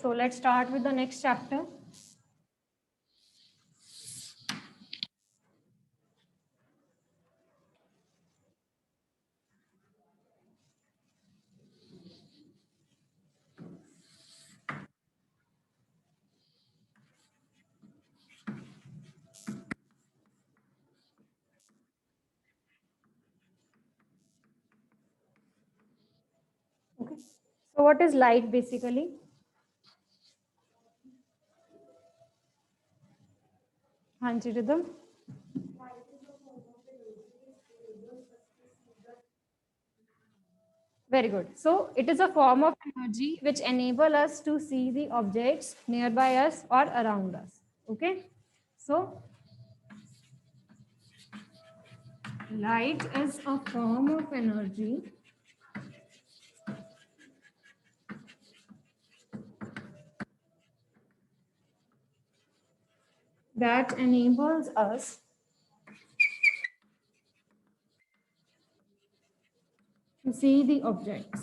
So let's start with the next chapter. Okay. So what is light basically? हाँ जी rhythm. Very good. So it is a form of energy which enable us to see the objects nearby us or around us. Okay. So light is a form of energy that enables us to see the objects.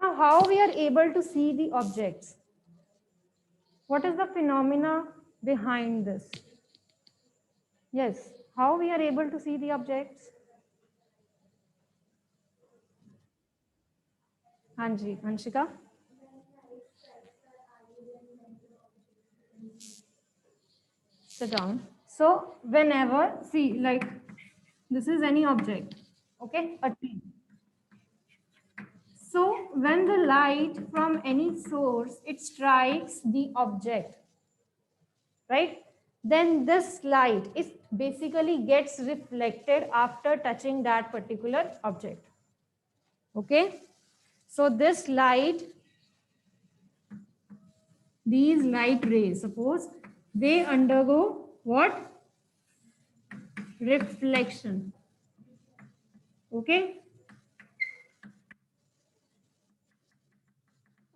Now, how we are able to see the objects? What is the phenomena behind this? Yes, how we are able to see the objects? Hanji, Anshika. Sit down. So whenever, see, like this is any object, okay, a tree. So when the light from any source, it strikes the object, right? Then this light is basically gets reflected after touching that particular object. Okay. So this light, these light rays, suppose they undergo what? Reflection. Okay.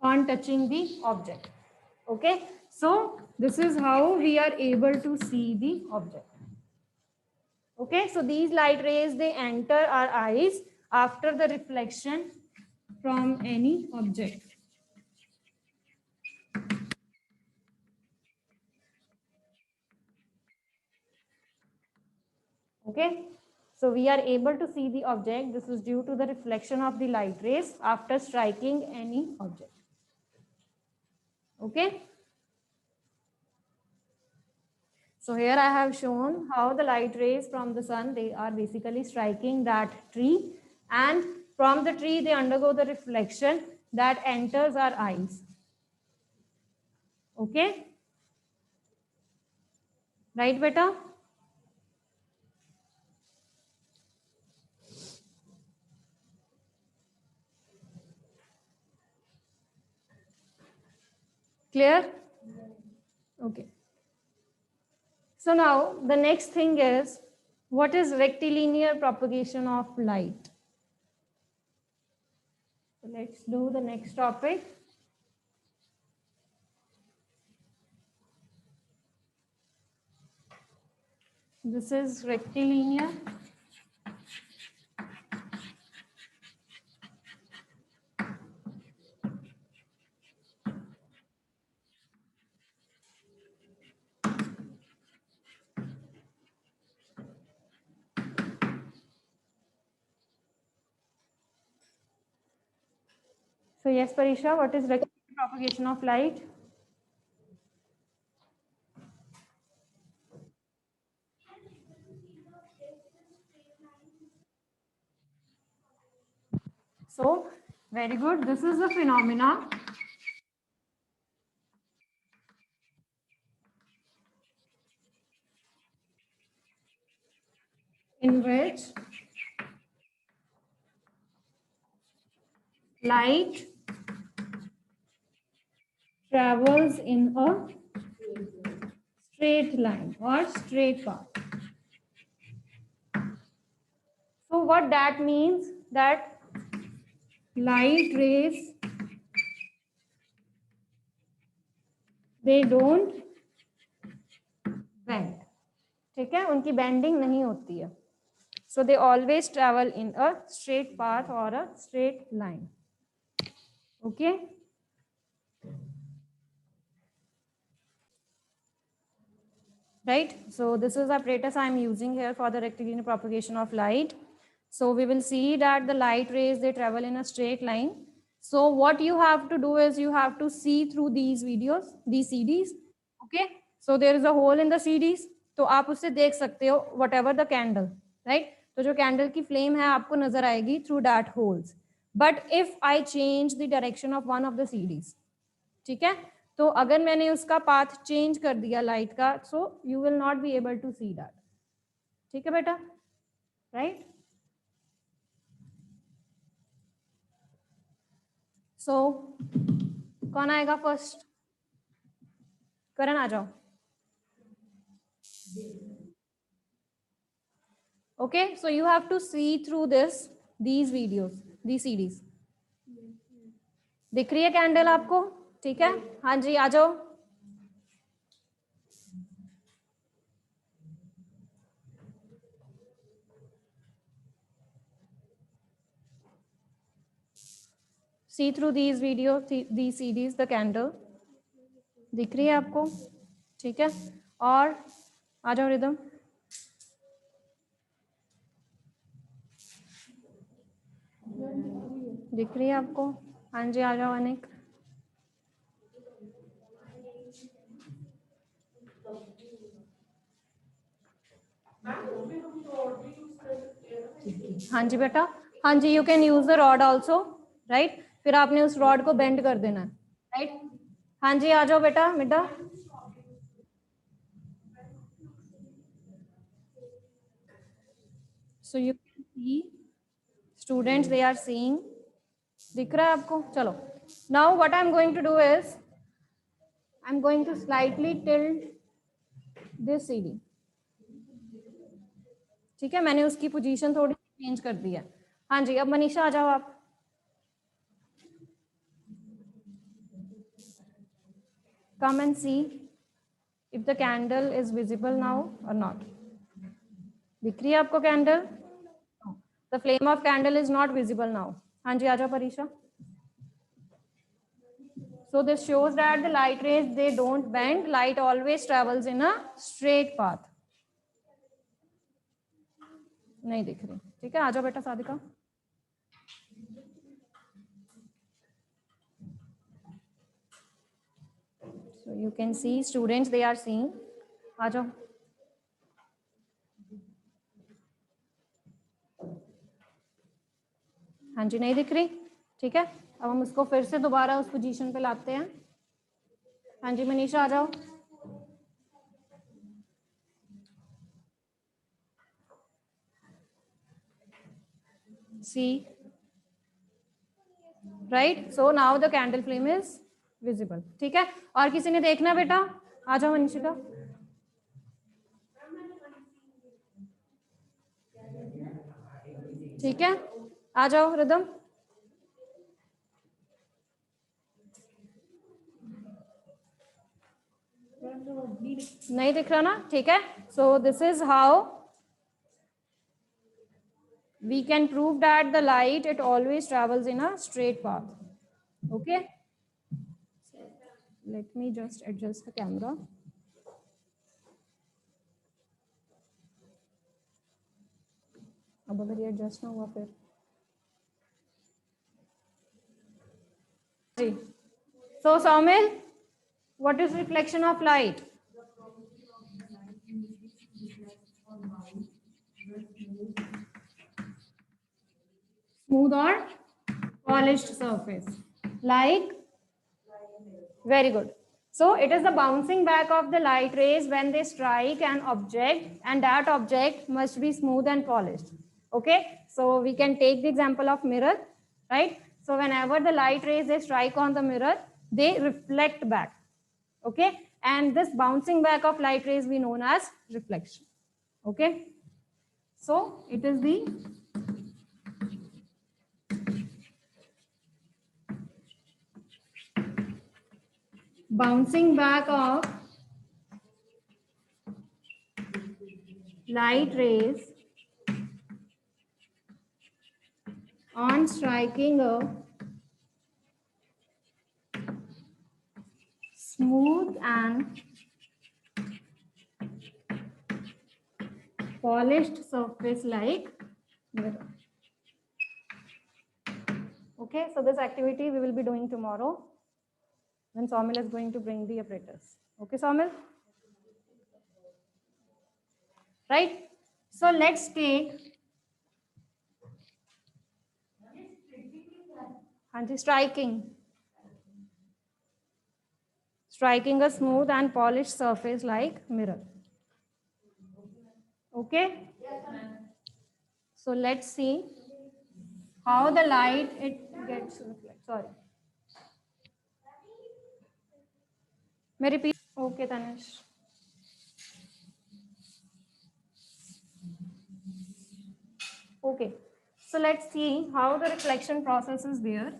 On touching the object. Okay. So this is how we are able to see the object. Okay. So these light rays, they enter our eyes after the reflection from any object. Okay. So we are able to see the object. This is due to the reflection of the light rays after striking any object. Okay. So here I have shown how the light rays from the sun, they are basically striking that tree, and from the tree they undergo the reflection that enters our eyes. Okay. Right, beta? Clear? Okay. So now the next thing is, what is rectilinear propagation of light? So let's do the next topic. This is rectilinear. So yes, Parisha, what is rectilinear propagation of light? So very good. This is the phenomena in which light travels in a straight line or straight path. So what that means, that light rays, they don't bend. ठीक है, उनकी bending नहीं होती है. So they always travel in a straight path or a straight line. Okay. Right. So this is the apparatus I am using here for the rectilinear propagation of light. So we will see that the light rays, they travel in a straight line. So what you have to do is you have to see through these videos, these CDs. Okay. So there is a hole in the CDs. तो आप उससे देख सकते हो whatever the candle, right? तो जो candle की flame है आपको नजर आएगी through that holes. But if I change the direction of one of the CDs, ठीक है, तो अगर मैंने उसका पाथ चेंज कर दिया लाइट का, so you will not be able to see that. ठीक है बेटा, राइट? सो कौन आएगा फर्स्ट? करण आ जाओ. Okay, so you have to see through these videos, the CDs. दिख रही है कैंडल आपको? ठीक है, हाँ जी आ जाओ. See through these video, the CDs, the candle. दिख रही है आपको? ठीक है, और आ जाओ रिदम. दिख रही है आपको? हाँ जी आ जाओ अनिक. हाँ जी बेटा, हाँ जी, you can use the rod also, right? फिर आपने उस रॉड को बेंड कर देना है, राइट? हाँ जी आ जाओ बेटा Middha. So you can see students, they are seeing. दिख रहा है आपको? चलो, now what I am going to do is I am going to slightly tilt this CD. ठीक है, मैंने उसकी पोजीशन थोड़ी चेंज कर दी है. हाँ जी, अब मनीषा आ जाओ आप. Come and see if the candle is visible now or not. दिख रही है आपको candle? The flame of candle is not visible now. हाँ जी आ जाओ परीक्षा. So this shows that the light rays, they don't bend. Light always travels in a straight path. नहीं दिख रही. ठीक है, आ जाओ बेटा Sadiqa. So you can see students, they are seeing. आ जाओ. हाँ जी नहीं दिख रही. ठीक है, अब हम उसको फिर से दोबारा उस पोजीशन पे लाते हैं. हाँ जी मनीषा आ जाओ. See, right? So now the candle flame is visible. ठीक है, और किसी ने देखना बेटा? आ जाओ मनीषिका. ठीक है, आ जाओ रिदम. नहीं दिख रहा ना? ठीक है, so this is how we can prove that the light, it always travels in a straight path. Okay, let me just adjust the camera. अब अगर ये एडजस्ट ना हुआ फिर जी. So Saumil, what is reflection of light? Smooth or polished surface, like, very good. So it is the bouncing back of the light rays when they strike an object, and that object must be smooth and polished. Okay, so we can take the example of mirror, right? So whenever the light rays, they strike on the mirror, they reflect back. Okay, and this bouncing back of light rays we known as reflection. Okay, so it is the bouncing back of light rays on striking a smooth and polished surface like mirror. Okay, so this activity we will be doing tomorrow when Saumil is going to bring the apparatus. Okay, Saumil? Right? So let's take striking. Striking a smooth and polished surface like mirror. Okay? So let's see how the light it gets reflected. Sorry. May I repeat? Okay, Tanish. Okay. So let's see how the reflection process is there.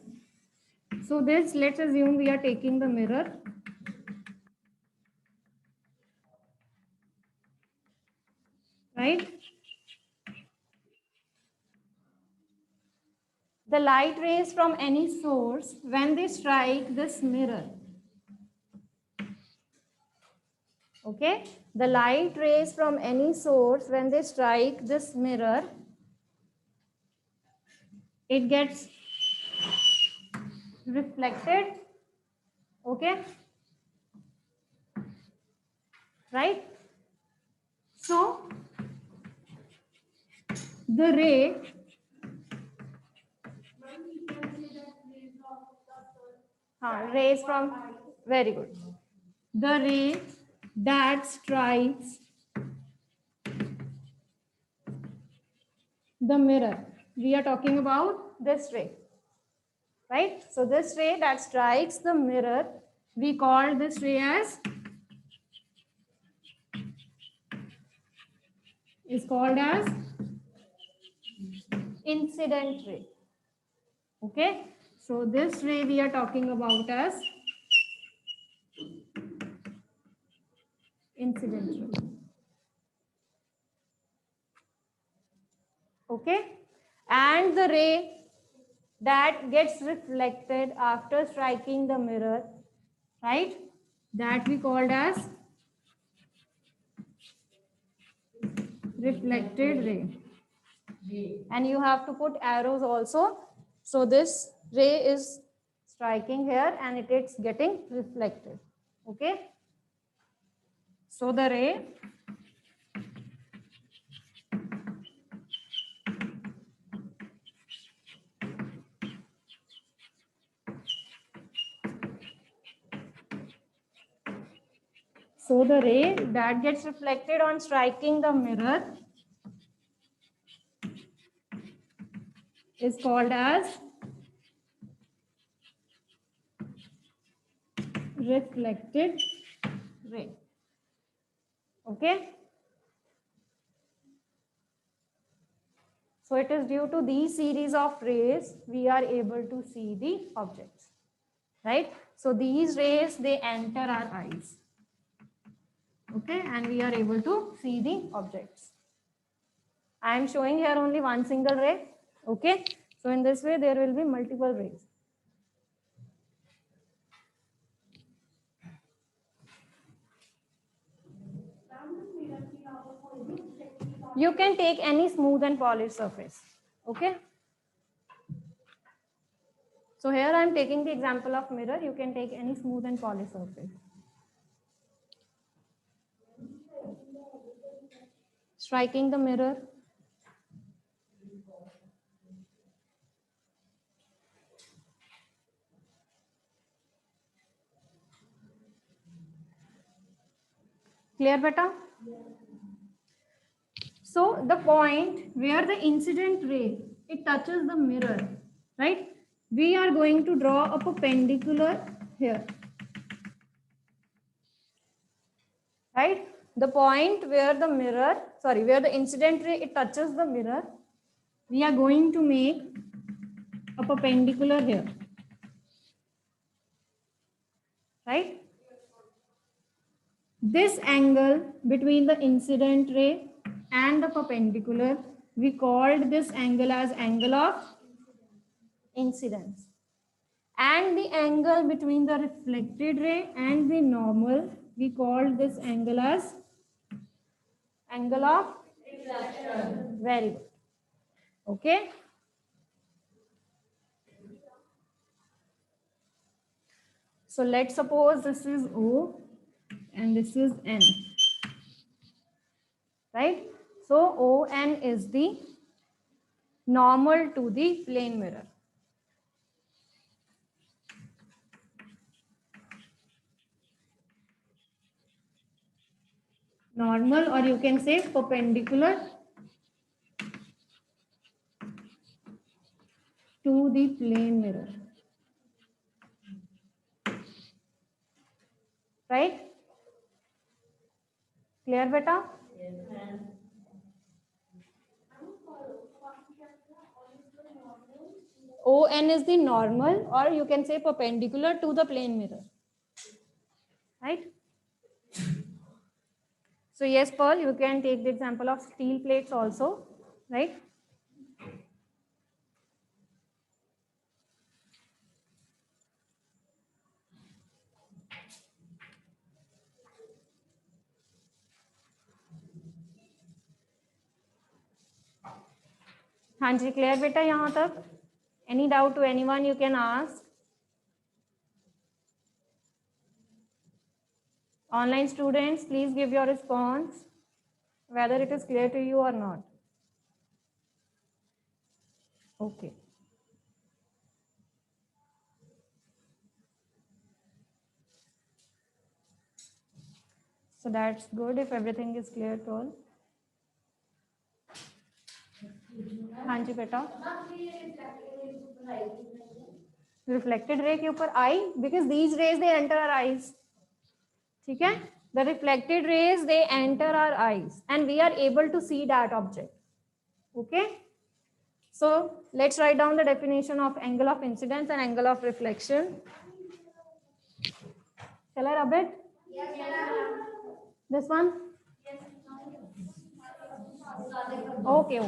So this, let's assume we are taking the mirror. Right? The light rays from any source, when they strike this mirror, okay, the light rays from any source, when they strike this mirror, it gets reflected, okay, right? So the ray rays from, very good, the ray that strikes the mirror, we are talking about this ray, right? So this ray that strikes the mirror, we call this ray as, is called as incident ray. Okay, so this ray we are talking about as incident ray. Okay, and the ray that gets reflected after striking the mirror, right, that we called as reflected ray. And you have to put arrows also. So this ray is striking here and it is getting reflected. Okay. So the ray that gets reflected on striking the mirror is called as reflected ray. Okay. So it is due to these series of rays we are able to see the objects, right? So these rays, they enter our eyes. Okay, and we are able to see the objects. I am showing here only one single ray. Okay, so in this way there will be multiple rays. You can take any smooth and polished surface. Okay. So here I am taking the example of mirror. You can take any smooth and polished surface. Striking the mirror. Clear, beta? So the point where the incident ray, it touches the mirror, right? We are going to draw a perpendicular here. Right? The point where the mirror, sorry, where the incident ray, it touches the mirror, we are going to make a perpendicular here. Right? This angle between the incident ray and the perpendicular, we called this angle as angle of incidence. and the angle between the reflected ray and the normal, we call this angle as angle of reflection. Very good. Okay. So let's suppose this is O and this is N, right? So ON is the normal to the plane mirror. Normal, or you can say perpendicular to the plane mirror. Right? Clear, beta? Yes. ON is the normal, or you can say perpendicular to the plane mirror. Right? So yes, Paul, you can take the example of steel plates also, right? हाँ जी, clear बेटा यहाँ तक? Any doubt to anyone you can ask? Online students, please give your response, whether it is clear to you or not. Okay. So that's good if everything is clear to all. हाँ जी बेटा. Reflected ray के ऊपर eye, because these rays they enter our eyes. ठीक है? The reflected rays they enter our eyes and we are able to see that object. Okay? So let's write down the definition of angle of incidence and angle of reflection. Shall I rub it? Yes. This one? Yes. Okay.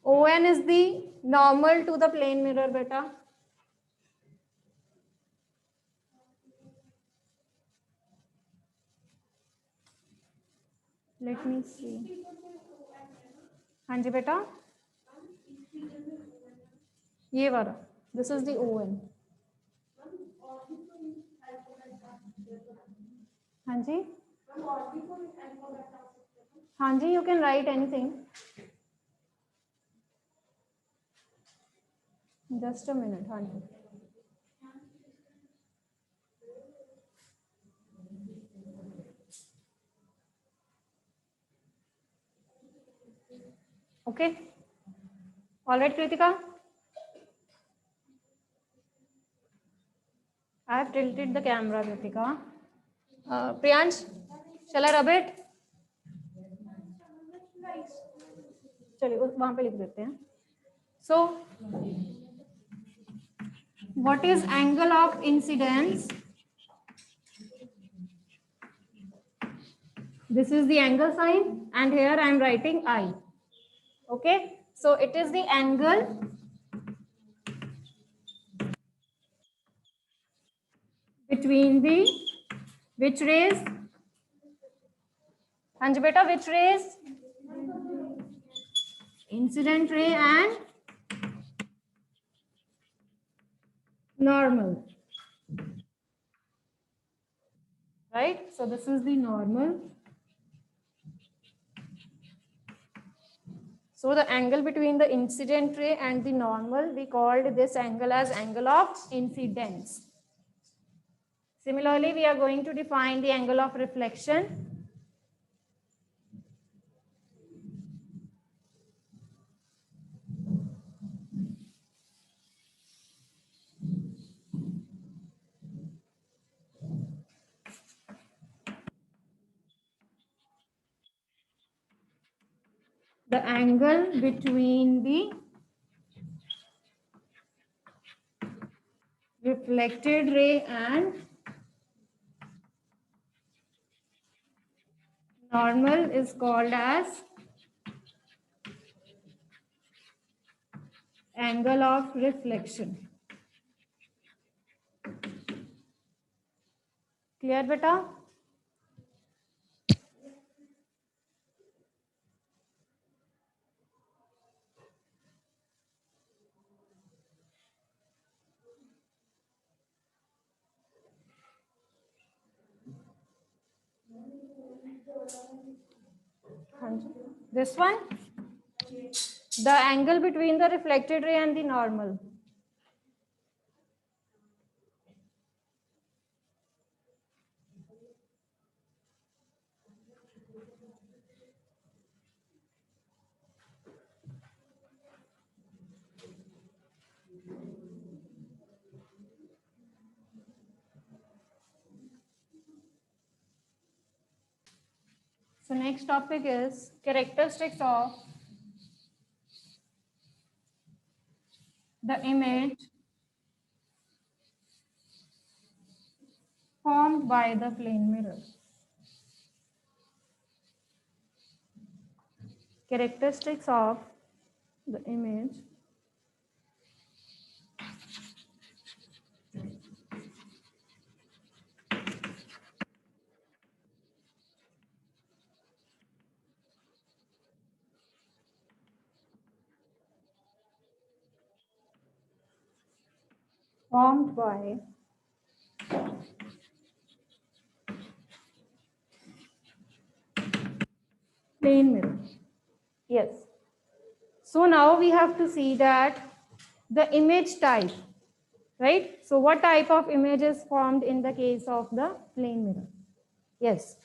ON is the normal to the plane mirror, beta. Let me see. हाँ जी बेटा. ये वाला. This is the ON. हाँ जी. हाँ जी, you can write anything. Just a minute. हाँ जी. Okay. All right, Kritika. I have tilted the camera, Kritika. Priyansh, shall I rub it? चलिए वहां पे लिख देते हैं. So, what is angle of incidence? This is the angle sign, and here I am writing I. Okay, so it is the angle between the which rays? हाँ जी बेटा, which rays? Incident ray and normal. Right? So this is the normal. So the angle between the incident ray and the normal, we called this angle as angle of incidence. Similarly, we are going to define the angle of reflection. The angle between the reflected ray and normal is called as angle of reflection. Clear beta? This one, the angle between the reflected ray and the normal. So next topic is characteristics of the image formed by the plane mirror. Characteristics of the image formed by plane mirror. Yes. So now we have to see that the image type, right? So what type of image is formed in the case of the plane mirror? Yes.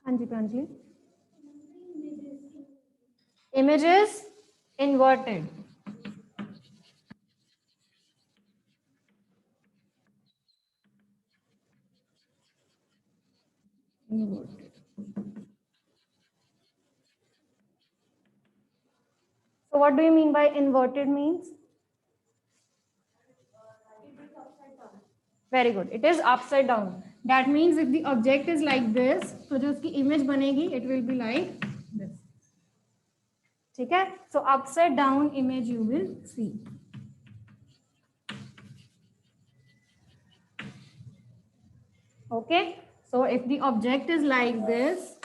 Hanji Pranjali. Image is inverted. Inverted. So what do you mean by inverted means? Very good. It is upside down. That means if the object is like this, so जो उसकी image बनेगी, it will be like this. ठीक है? So upside down image you will see. Okay? So if the object is like this,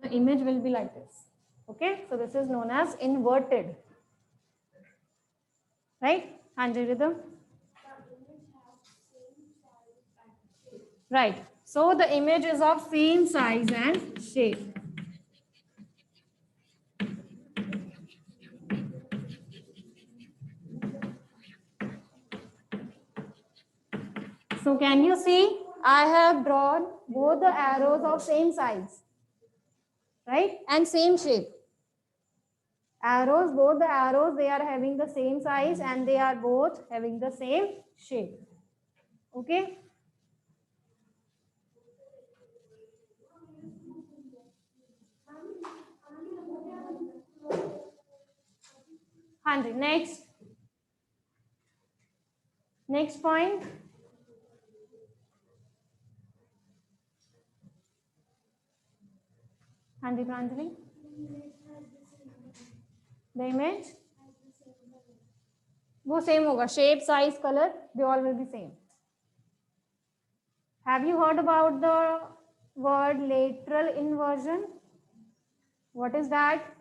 the image will be like this. Okay? So this is known as inverted. Right? Hanji Rhythm? Right. So the image is of same size and shape. So can you see? I have drawn both the arrows of same size, right? And same shape. Arrows, both the arrows, they are having the same size and they are both having the same shape. Okay? Next. Next point. Pranjali. The image? वो same होगा. Shape, size, color, they all will be same. Have you heard about the word lateral inversion? What is that?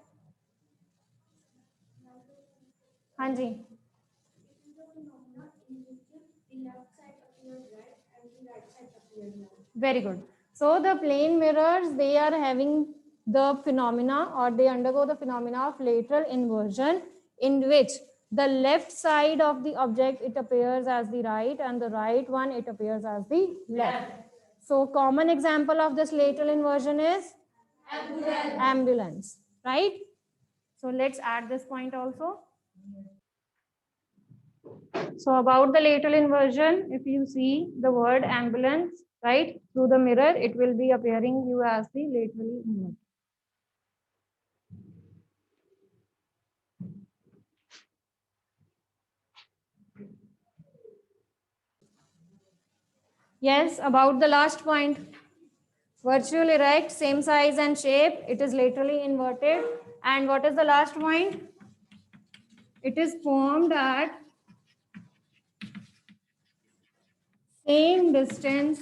Hanji. Very good. So the plane mirrors, they are having the phenomena or they undergo the phenomena of lateral inversion in which the left side of the object, it appears as the right and the right one, it appears as the left. So common example of this lateral inversion is ambulance, right? So let's add this point also. So about the lateral inversion, if you see the word ambulance, right, through the mirror, it will be appearing you as the laterally inverted. Yes, about the last point. Virtual erect, same size and shape. It is laterally inverted. And what is the last point? It is formed at same distance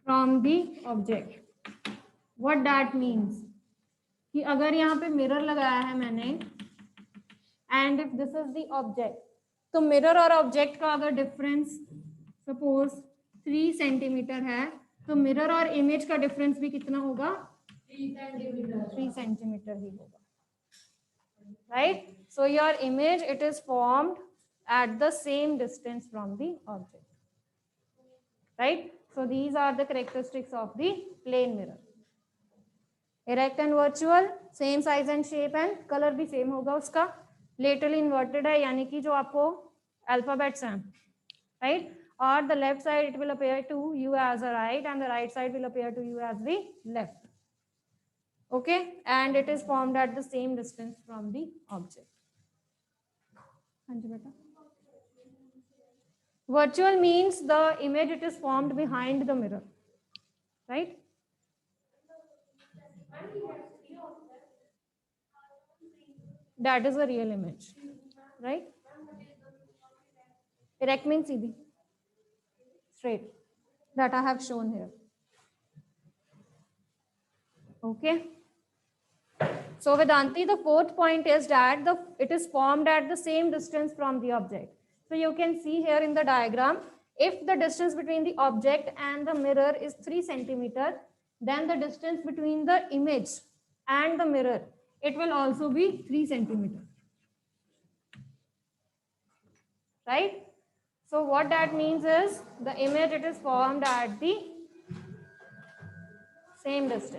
from the object. What that means? कि अगर यहाँ पे mirror लगाया है मैंने and if this is the object, तो mirror और object का अगर डिफरेंस सपोज 3 सेंटीमीटर है तो मिरर और इमेज का डिफरेंस भी कितना होगा 3 सेंटीमीटर ही होगा. Right? So your image, it is formed at the same distance from the object. Right? So these are the characteristics of the plane mirror. Erect and virtual, same size and shape and color भी same होगा उसका. Laterally inverted है यानी कि जो आपको alphabets हैं, right? Or the left side it will appear to you as a right and the right side will appear to you as the left. Okay, and it is formed at the same distance from the object. Virtual means the image, it is formed behind the mirror, right? That is a real image, right? Erect means Sidhi, straight, that I have shown here. Okay. So Vedanti, the fourth point is that it is formed at the same distance from the object. So you can see here in the diagram, if the distance between the object and the mirror is 3 centimeter, then the distance between the image and the mirror, it will also be 3 centimeter. Right? So what that means is the image, it is formed at the same distance.